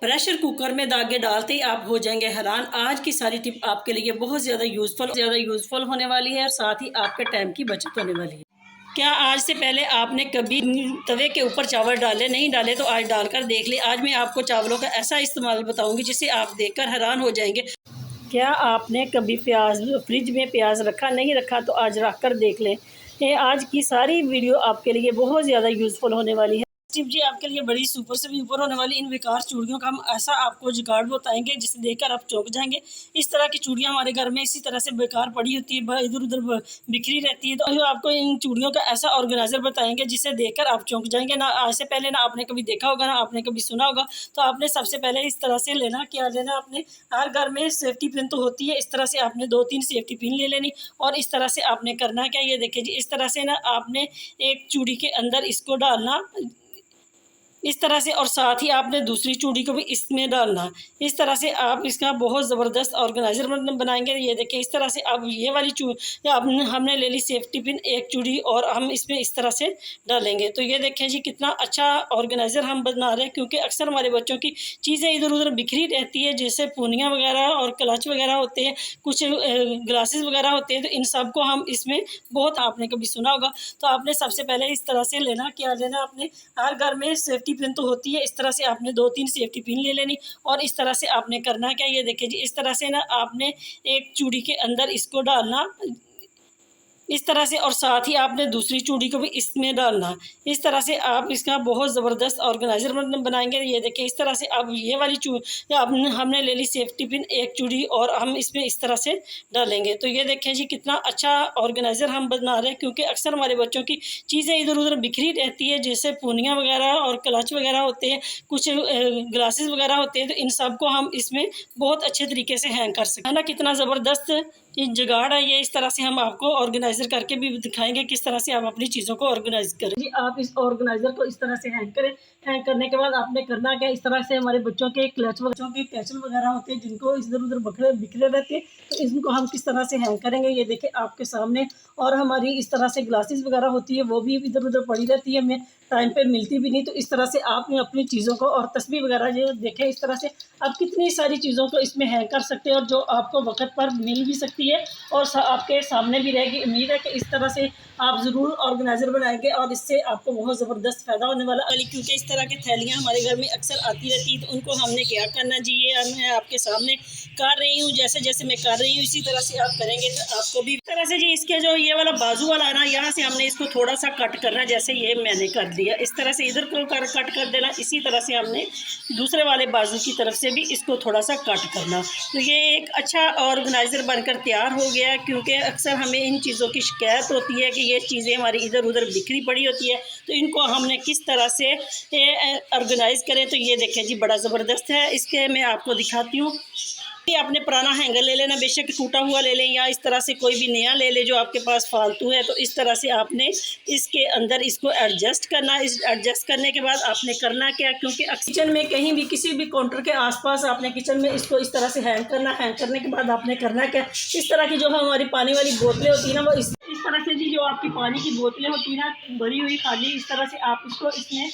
Pressure cooker में दागे डालते ही आप हो जाएंगे हैरान। आज की सारी टिप आपके लिए बहुत ज़्यादा यूज़फुल होने वाली है और साथ ही आपके टाइम की बचत होने वाली है। क्या आज से पहले आपने कभी तवे के ऊपर चावल डाले? नहीं डाले तो आज डालकर देख ले। आज मैं आपको चावलों का ऐसा इस्तेमाल बताऊंगी जिसे आप देखकर हैरान हो जाएंगे। क्या आपने कभी प्याज फ्रिज में प्याज रखा? नहीं रखा तो आज रख कर देख लें। ये आज की सारी वीडियो आपके लिए बहुत ज़्यादा यूज़फुल होने वाली है। टिप जी आपके लिए बड़ी सुपर से भी ऊपर होने वाली इन बेकार चूड़ियों का हम ऐसा आपको जुगाड़ बताएंगे जिसे देखकर आप चौंक जाएंगे। इस तरह की चूड़ियां हमारे घर में इसी तरह से बेकार पड़ी होती है, इधर उधर बिखरी रहती है, तो आपको इन चूड़ियों का ऐसा ऑर्गेनाइजर बताएंगे जिसे देखकर आप चौंक जाएंगे। ना आज से पहले ना आपने कभी देखा होगा, ना आपने कभी सुना होगा। तो आपने सबसे पहले इस तरह से लेना, क्या लेना, आपने हर घर में सेफ्टी पिन तो होती है, इस तरह से आपने 2-3 सेफ्टी पिन ले लेनी और इस तरह से आपने करना क्या, ये देखिए जी, इस तरह से ना आपने एक चूड़ी के अंदर इसको डालना इस तरह से, और साथ ही आपने दूसरी चूड़ी को भी इसमें डालना। इस तरह से आप इसका बहुत ज़बरदस्त ऑर्गेनाइजर बनाएंगे। ये देखिए इस तरह से अब ये वाली हमने ले ली सेफ्टी पिन, एक चूड़ी, और हम इसमें इस तरह से डालेंगे। तो ये देखें जी कितना अच्छा ऑर्गेनाइजर हम बना रहे हैं, क्योंकि अक्सर हमारे बच्चों की चीज़ें इधर उधर बिखरी रहती है, जैसे पूनियाँ वगैरह और क्लच वगैरह होते हैं, कुछ ग्लासेस वगैरह होते हैं, तो इन सब को हम इसमें बहुत, आपने कभी सुना होगा। तो आपने सबसे पहले इस तरह से लेना, क्या लेना, आपने हर घर में सेफ्टी पिन तो होती है, इस तरह से आपने 2-3 सेफ्टी पिन ले लेनी और इस तरह से आपने करना क्या, ये देखिए जी, इस तरह से ना आपने एक चूड़ी के अंदर इसको डालना इस तरह से, और साथ ही आपने दूसरी चूड़ी को भी इसमें डालना। इस तरह से आप इसका बहुत ज़बरदस्त ऑर्गेनाइजर बनाएंगे। ये देखिए इस तरह से अब ये वाली हमने ले ली सेफ्टी पिन, एक चूड़ी, और हम इसमें इस तरह से डालेंगे। तो ये देखें जी कितना अच्छा ऑर्गेनाइजर हम बना रहे हैं, क्योंकि अक्सर हमारे बच्चों की चीज़ें इधर उधर बिखरी रहती है, जैसे पूनियाँ वगैरह और क्लच वगैरह होते हैं, कुछ ग्लासेस वगैरह होते हैं, तो इन सब को हम इसमें बहुत अच्छे तरीके से हैंग कर सकते हैं ना। कितना ज़बरदस्त ये जुगाड़ है ये। इस तरह से हम आपको ऑर्गेनाइजर करके भी दिखाएंगे किस तरह से आप अपनी चीज़ों को ऑर्गेनाइज करें जी। आप इस ऑर्गेनाइजर को इस तरह से हैंग करें। हैंग करने के बाद आपने करना क्या, इस तरह से हमारे बच्चों के बच्चों के कैचल वगैरह होते हैं जिनको इधर उधर बिखरे रहते हैं, तो इनको हम किस तरह से हैंग करेंगे, ये देखें आपके सामने। और हमारी इस तरह से ग्लासेस वगैरह होती है, वो भी इधर उधर पड़ी रहती है, हमें टाइम पे मिलती भी नहीं। तो इस तरह से आपने अपनी चीज़ों को, और तस्वीर वगैरह जो देखें, इस तरह से आप कितनी सारी चीज़ों को इसमें हैंग कर सकते हैं, और जो आपको वक्त पर मिल भी सकती है और आपके सामने भी रहेगी। उम्मीद है कि इस तरह से आप ज़रूर ऑर्गेनाइजर बनाएंगे और इससे आपको बहुत ज़बरदस्त फ़ायदा होने वाला है। क्योंकि इस तरह की थैलियाँ हमारे घर में अक्सर आती रहती है, तो उनको हमने क्या करना जी, ये मैं आपके सामने कर रही हूँ, जैसे जैसे मैं कर रही हूँ इसी तरह से आप करेंगे तो आपको भी इस तरह से जी। इसके जो ये वाला बाजू वाला है ना, यहाँ से हमने इसको थोड़ा सा कट करना है, जैसे ये मैंने कर दिया। इस तरह से इधर को कट कर देना, इसी तरह से हमने दूसरे वाले बाजू की तरफ से भी इसको थोड़ा सा कट करना। तो ये एक अच्छा ऑर्गेनाइजर बनकर तैयार हो गया है, क्योंकि अक्सर हमें इन चीज़ों की शिकायत होती है कि ये चीज़ें हमारी इधर उधर बिखरी पड़ी होती है, तो इनको हमने किस तरह से ऑर्गेनाइज करें। तो ये देखें जी बड़ा ज़बरदस्त है। इसके मैं आपको दिखाती हूँ। आपने पुराना हैंगर ले लेना, बेशक टूटा हुआ ले लें या इस तरह से कोई भी नया ले ले जो आपके पास फालतू है। तो इस तरह से आपने इसके अंदर इसको एडजस्ट करना। इस एडजस्ट करने के बाद आपने करना क्या, क्योंकि किचन में कहीं भी किसी भी काउंटर के आसपास आपने किचन में इसको इस तरह से हैंग करना। हैंग करने के बाद आपने करना क्या, इस तरह की जो हमारी पानी वाली बोतलें होती है ना, वो इस तरह से जी, जो आपकी पानी की बोतलें होती है ना भरी हुई खाली, इस तरह से आप इसको इसमें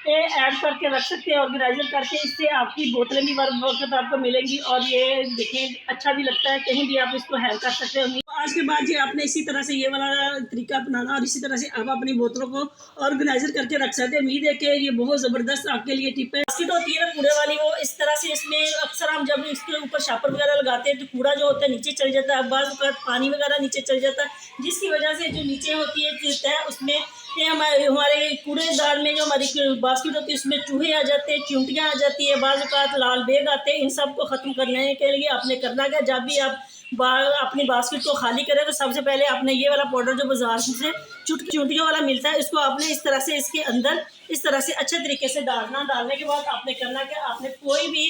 ऐड करके रख सकते हैं ऑर्गेनाइजर करके। इससे आपकी बोतलें भी वक्त आपको मिलेंगी और ये देखें अच्छा भी लगता है, कहीं भी आप इसको हैंग कर सकते हैं। आज के बाद जी आपने इसी तरह से ये वाला तरीका अपनाना और इसी तरह से आप अपनी बोतलों को ऑर्गेनाइजर करके रख सकते हैं। उम्मीद है कि ये बहुत ज़बरदस्त आपके लिए टिप है। बास्केट होती है ना कूड़े वाली, वो इस तरह से इसमें अक्सर हम जब इसके ऊपर शापर वगैरह लगाते हैं तो कूड़ा जो होता है नीचे चल जाता है, बाज़ पानी वगैरह नीचे चल जाता है, जिसकी वजह से जो नीचे होती है उसमें ये हमारे कूड़ेदान में जो हमारी बास्केट होती है उसमें चूहे आ जाते हैं, चींटियाँ आ जाती है, बाज़ औक़ात लाल बेग आते हैं। इन सब को ख़त्म करने के लिए आपने करना क्या, जब भी आप अपनी बास्केट को खाली करें तो सबसे पहले आपने ये वाला पाउडर जो बाजार से चूंटियों वाला मिलता है, इसको आपने इस तरह से इसके अंदर इस तरह से अच्छे तरीके से डालना। डालने के बाद आपने करना क्या, आपने कोई भी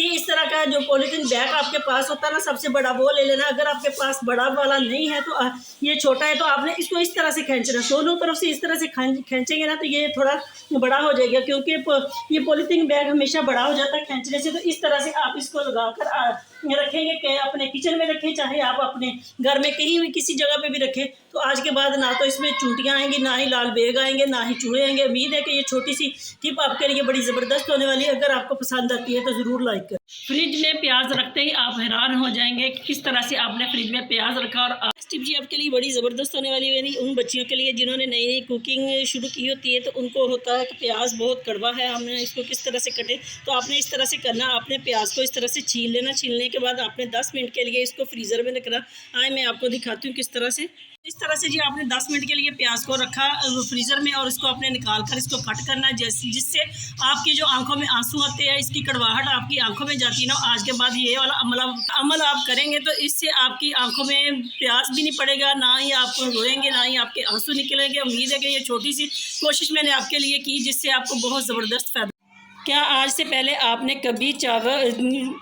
इस तरह का जो पॉलीथीन बैग आपके पास होता है ना, सबसे बड़ा वो ले लेना। अगर आपके पास बड़ा वाला नहीं है तो ये छोटा है, तो आपने इसको इस तरह से खींचना, दोनों तरफ से इस तरह से खींचेंगे ना तो ये थोड़ा बड़ा हो जाएगा, क्योंकि ये पॉलीथीन बैग हमेशा बड़ा हो जाता है खींचने से। तो इस तरह से आप इसको लगा कर रखेंगे, कि अपने किचन में रखें, चाहे आप अपने घर में कहीं भी किसी जगह पे भी रखें, तो आज के बाद ना तो इसमें चूंटियाँ आएंगी, ना ही लाल बेग आएंगे, ना ही चूहे आएंगे। उम्मीद है कि ये छोटी सी टिप आपके लिए बड़ी ज़बरदस्त होने वाली है। अगर आपको पसंद आती है तो ज़रूर लाइक करें। फ्रिज में प्याज रखते ही आप हैरान हो जाएंगे कि किस तरह से आपने फ्रिज में प्याज रखा। और आज टिप जी आपके लिए बड़ी ज़बरदस्त होने वाली है, उन बच्चियों के लिए जिन्होंने नई नई कुकिंग शुरू की होती है, तो उनको होता है कि प्याज बहुत कड़वा है, हमने इसको किस तरह से कटे। तो आपने इस तरह से करना, आपने प्याज को इस तरह से छील लेना। छीलने के बाद आपने 10 मिनट के लिए इसको फ्रीज़र में रखना। आए मैं आपको दिखाती हूँ किस तरह से। इस तरह से जी आपने 10 मिनट के लिए प्याज को रखा फ्रीज़र में, और इसको आपने निकाल कर इसको कट करना है, जिससे आपकी जो आंखों में आंसू आते हैं, इसकी कड़वाहट आपकी आंखों में जाती है ना। आज के बाद ये वाला अमल आप करेंगे तो इससे आपकी आंखों में प्यास भी नहीं पड़ेगा, ना ही आप रोएंगे, ना ही आपके आंसू निकलेंगे। उम्मीद है कि ये छोटी सी कोशिश मैंने आपके लिए की, जिससे आपको बहुत ज़बरदस्त फ़ायदा। क्या आज से पहले आपने कभी चावल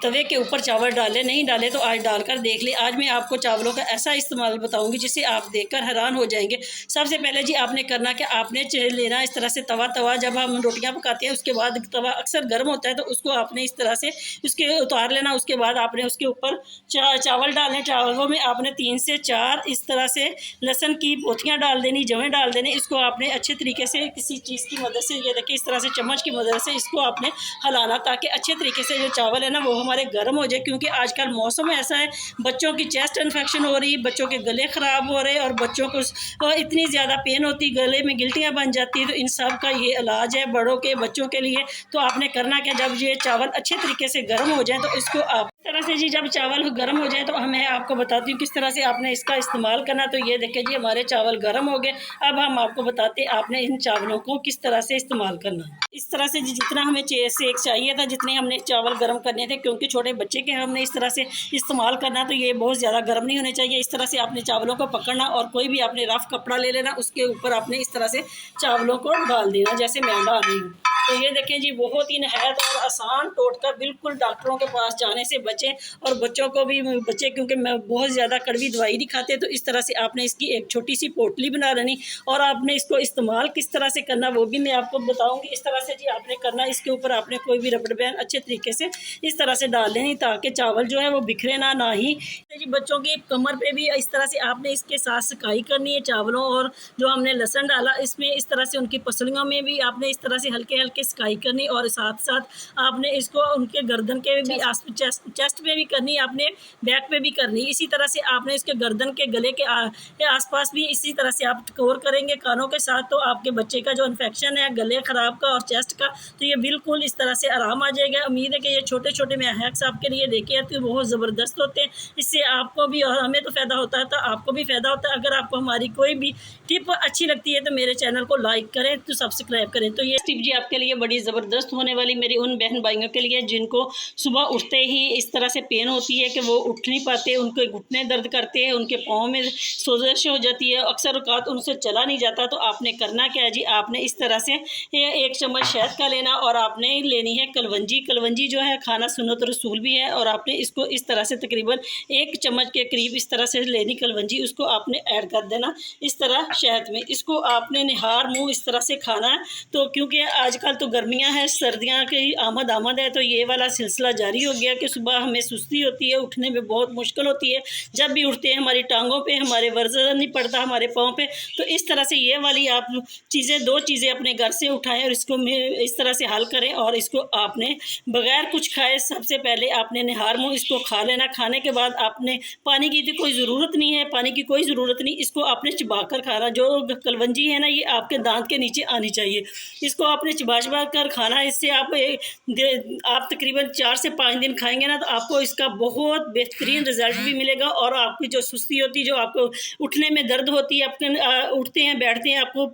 तवे के ऊपर चावल डाले? नहीं डाले तो आज डालकर देख ले। आज मैं आपको चावलों का ऐसा इस्तेमाल बताऊंगी जिसे आप देखकर हैरान हो जाएंगे। सबसे पहले जी आपने करना क्या, आपने लेना इस तरह से तवा जब हम रोटियां पकाते हैं उसके बाद तवा अक्सर गर्म होता है, तो उसको आपने इस तरह से उसके उतार लेना। उसके बाद आपने उसके ऊपर चावल डालने। चावलों में आपने 3 से 4 इस तरह से लहसुन की पोथियाँ डाल देनी, जवें डाल देने। इसको आपने अच्छे तरीके से किसी चीज़ की मदद से, ये देखिए इस तरह से चम्मच की मदद से इसको आपने हलाना, ताकि अच्छे तरीके से जो चावल है ना वो हमारे गर्म हो जाए। क्योंकि आजकल मौसम ऐसा है, बच्चों की चेस्ट इन्फेक्शन हो रही है, बच्चों के गले ख़राब हो रहे हैं, और बच्चों को इतनी ज़्यादा पेन होती, गले में गिल्टियाँ बन जाती है। तो इन सब का ये इलाज है बड़ों के बच्चों के लिए। तो आपने करना क्या, जब ये चावल अच्छे तरीके से गर्म हो जाए तो इसको आप इस तरह से जी, जब चावल गर्म हो जाए तो मैं आपको बताती हूँ किस तरह से आपने इसका इस्तेमाल करना। तो ये देखिए जी हमारे चावल गर्म हो गए। अब हम आपको बताते हैं आपने इन चावलों को किस तरह से इस्तेमाल करना। इस तरह से जितना हमें सेक चाहिए था, जितने हमने चावल गर्म करने थे, क्योंकि छोटे बच्चे के हमने इस तरह से इस्तेमाल करना, तो ये बहुत ज़्यादा गर्म नहीं होने चाहिए। इस तरह से आपने चावलों को पकड़ना, और कोई भी आपने रफ कपड़ा ले लेना, उसके ऊपर आपने इस तरह से चावलों को डाल देना, जैसे मैं डाल रही हूँ। तो ये देखें जी बहुत ही नहायत और आसान टोटका, बिल्कुल डॉक्टरों के पास जाने से बचें। और बच्चों को भी बच्चे क्योंकि बहुत ज़्यादा कड़वी दवाई नहीं खाते, तो इस तरह से आपने इसकी एक छोटी सी पोटली बना लेनी, और आपने इसको इस्तेमाल किस तरह से करना वो भी मैं आपको बताऊंगी। इस तरह से जी आपने करना, इसके ऊपर आपने कोई भी रबड़ बैंड अच्छे तरीके से इस तरह से डाल लेनी, ताकि चावल जो है वो बिखरे ना ही जी। बच्चों की कमर पे भी इस तरह से आपने इसके साथ सिकाई करनी है चावलों, और जो हमने लहसुन डाला इसमें इस तरह से उनकी पसलियों में भी आपने इस तरह से हल्के हल्के सिकाई करनी, और साथ साथ आपने इसको उनके गर्दन के भी चेस्ट पे भी करनी, आपने बैक पे भी करनी। इसी तरह से आपने इसके गर्दन के गले के आसपास भी इसी तरह से आप कवर करेंगे कानों के साथ। तो आपके बच्चे का जो इन्फेक्शन है गले ख़राब का और चेस्ट का, तो ये बिल्कुल इस तरह से आराम आ जाएगा। उम्मीद है कि ये छोटे छोटे मैं हैक्स आपके लिए लेके आती हूँ, बहुत ज़बरदस्त होते हैं। इससे आपको भी और हमें तो फ़ायदा होता है, तो आपको भी फ़ायदा होता है। अगर आपको हमारी कोई भी टिप अच्छी लगती है तो मेरे चैनल को लाइक करें, तो सब्सक्राइब करें। तो ये टिप जी आपके लिए बड़ी ज़बरदस्त होने वाली, मेरी उन बहन भाइयों के लिए जिनको सुबह उठते ही इस तरह से पेन होती है कि वो उठ नहीं पाते, उनके घुटने दर्द करते हैं, उनके पाँव में सोजश हो जाती है, अक्सर औकात उनसे चला नहीं जाता। तो आपने करना क्या है जी, आपने इस तरह से 1 चम्मच शहद का लेना, और आपने लेनी है कलवंजी। कलवंजी जो है खाना सुन्नत रसूल भी है, और आपने इसको इस तरह से तकरीबन 1 चम्मच के करीब इस तरह से लेनी कलवंजी, उसको आपने ऐड कर देना इस तरह शहद में। इसको आपने निहार मुँह इस तरह से खाना है। तो क्योंकि आजकल तो गर्मियाँ हैं, सर्दियाँ की आमद है, तो ये वाला सिलसिला जारी हो गया कि सुबह हमें सुस्ती होती है, उठने में बहुत मुश्किल होती है। जब भी उठते हैं हमारी टांगों पे हमारे वजन नहीं पड़ता, हमारे पाँव पे। तो इस तरह से ये वाली आप चीज़ें 2 चीज़ें अपने घर से उठाएं और इसको इस तरह से हल करें, और इसको आपने बगैर कुछ खाए सबसे पहले आपने निहार मुँह इसको खा लेना। खाने के बाद आपने पानी की तो कोई ज़रूरत नहीं है, पानी की कोई ज़रूरत नहीं, इसको आपने चबा कर खाना। जो कलवंजी है ना ये आपके दांत के नीचे आनी चाहिए, इसको आपने चबा कर खाना। इससे आप तकरीबन 4 से 5 दिन खाएंगे ना, तो आपको इसका बहुत बेहतरीन रिजल्ट भी मिलेगा। और आपकी जो सुस्ती होती है, जो आपको उठने में दर्द होती है, आपके उठते हैं बैठते हैं आपको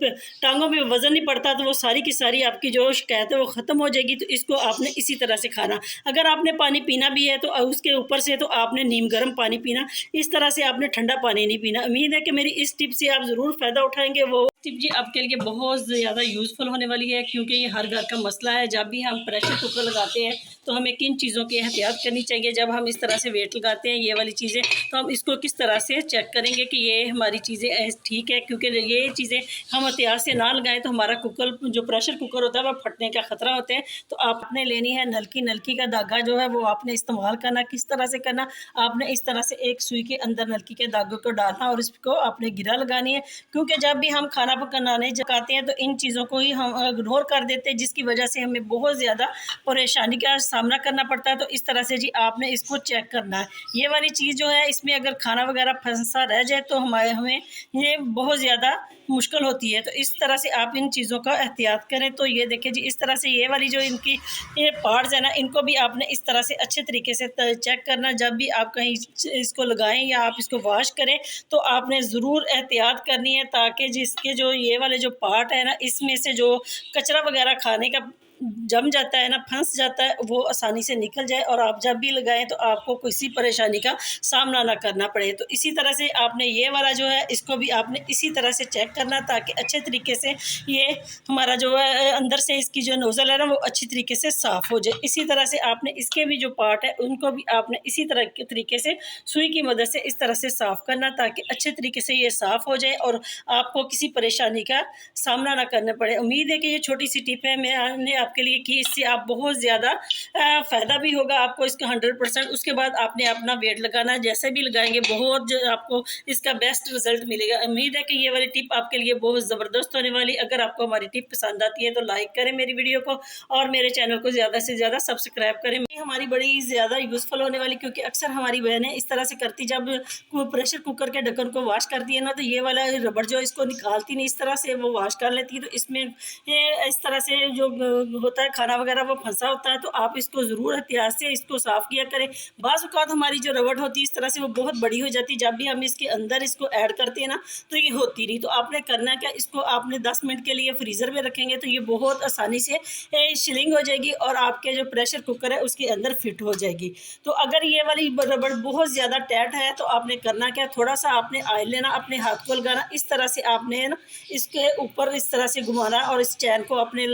टांगों पे वज़न नहीं पड़ता, तो वो सारी की सारी आपकी जो शिकायत है वो ख़त्म हो जाएगी। तो इसको आपने इसी तरह से खाना। अगर आपने पानी पीना भी है तो उसके ऊपर से तो आपने नीम गर्म पानी पीना, इस तरह से आपने ठंडा पानी नहीं पीना। उम्मीद है कि मेरी इस टिप से आप ज़रूर फ़ायदा उठाएंगे। वो टिप जी आपके लिए बहुत ज़्यादा यूज़फुल होने वाली है, क्योंकि ये हर घर का मसला है। जब भी हम प्रेशर कुकर लगाते हैं तो हमें किन चीज़ों की एहतियात करनी चाहिए। जब हम इस तरह से वेट लगाते हैं ये वाली चीज़ें, तो हम इसको किस तरह से चेक करेंगे कि ये हमारी चीज़ें ठीक है, क्योंकि ये चीज़ें हम एहतियात से ना लगाएं तो हमारा कुकर जो प्रेशर कुकर होता है वह फटने का ख़तरा होता है। तो आपने लेनी है नलकी का धागा जो है वो आपने इस्तेमाल करना। किस तरह से करना, आपने इस तरह से एक सुई के अंदर नलकी के धागे को डालना और इसको आपने गिरा लगानी है, क्योंकि जब भी हम खाना पकाने जगाते हैं तो इन चीज़ों को ही हम इग्नोर कर देते हैं, जिसकी वजह से हमें बहुत ज़्यादा परेशानी का सामना करना पड़ता है। तो इस तरह से जी आपने इसको चेक करना है। ये वाली चीज़ जो है इसमें अगर खाना वगैरह फंसा रह जाए तो हमें ये बहुत ज़्यादा मुश्किल होती है। तो इस तरह से आप इन चीज़ों का एहतियात करें। तो ये देखिए जी, इस तरह से ये वाली जो इनकी ये पार्ट्स है ना, इनको भी आपने इस तरह से अच्छे तरीके से चेक करना। जब भी आप कहीं इसको लगाएं या आप इसको वॉश करें तो आपने ज़रूर एहतियात करनी है, ताकि जिसके जो ये वाले जो पार्ट है ना, इसमें से जो कचरा वगैरह खाने का जम जाता है ना, फंस जाता है, वो आसानी से निकल जाए और आप जब भी लगाएं तो आपको किसी परेशानी का सामना ना करना पड़े। तो इसी तरह से आपने ये वाला जो है इसको भी आपने इसी तरह से चेक करना, ताकि अच्छे तरीके से ये हमारा जो है अंदर से इसकी जो नोज़ल है ना वो अच्छी तरीके से साफ़ हो जाए। इसी तरह से आपने इसके भी जो पार्ट है उनको भी आपने इसी तरह के तरीके से सुई की मदद से इस तरह से साफ़ करना, ताकि अच्छे तरीके से ये साफ़ हो जाए और आपको किसी परेशानी का सामना ना करना पड़े। उम्मीद है कि ये छोटी सी टिप है मैंने आपके लिए की, इससे आप बहुत ज़्यादा फ़ायदा भी होगा आपको इसका 100%। उसके बाद आपने अपना वेट लगाना, जैसे भी लगाएंगे बहुत आपको इसका बेस्ट रिजल्ट मिलेगा। उम्मीद है कि ये वाली टिप आपके लिए बहुत ज़बरदस्त होने वाली। अगर आपको हमारी टिप पसंद आती है तो लाइक करें मेरी वीडियो को और मेरे चैनल को ज़्यादा से ज़्यादा सब्सक्राइब करें। हमारी बड़ी ज़्यादा यूज़फुल होने वाली, क्योंकि अक्सर हमारी बहनें इस तरह से करती, जब प्रेशर कुकर के ढक्कन को वॉश करती है ना तो ये वाला रबड़ जो इसको निकालती नहीं, इस तरह से वो वॉश कर लेती है। तो इसमें इस तरह से जो होता है खाना वगैरह वो फंसा होता है। तो आप इसको ज़रूर एहतियात से इसको साफ़ किया करें। बाज़ औक़ात हमारी जो रबड़ होती है इस तरह से वो बहुत बड़ी हो जाती है, जब भी हम इसके अंदर इसको ऐड करते हैं ना तो ये होती नहीं। तो आपने करना क्या, इसको आपने 10 मिनट के लिए फ्रीज़र में रखेंगे तो ये बहुत आसानी से शिलिंग हो जाएगी और आपके जो प्रेशर कुकर है उसके अंदर फिट हो जाएगी। तो अगर ये वाली रबड़ बहुत ज़्यादा टाइट है तो आपने करना क्या, थोड़ा सा आपने ऑयल लेना, अपने हाथ को लगाना, इस तरह से आपने ना इसके ऊपर इस तरह से घुमाना और इस चैन को अपने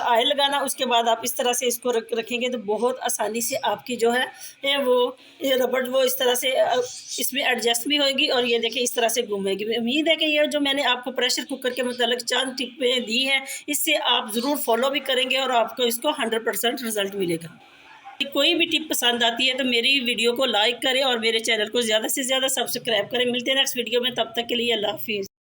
ऑयल लगाना। उसके बाद आप इस तरह से इसको रखेंगे तो बहुत आसानी से आपकी जो है वो ये रबड़ वो इस तरह से इसमें एडजस्ट भी होगी और ये देखिए इस तरह से घूमेगी। उम्मीद है कि ये जो मैंने आपको प्रेशर कुकर के मतलब चंद टिपें दी हैं इससे आप ज़रूर फॉलो भी करेंगे और आपको इसको 100% रिजल्ट मिलेगा। कोई भी टिप पसंद आती है तो मेरी वीडियो को लाइक करें और मेरे चैनल को ज़्यादा से ज़्यादा सब्सक्राइब करें। मिलते हैं नेक्स्ट वीडियो में, तब तक के लिए अल्लाह हाफिज़।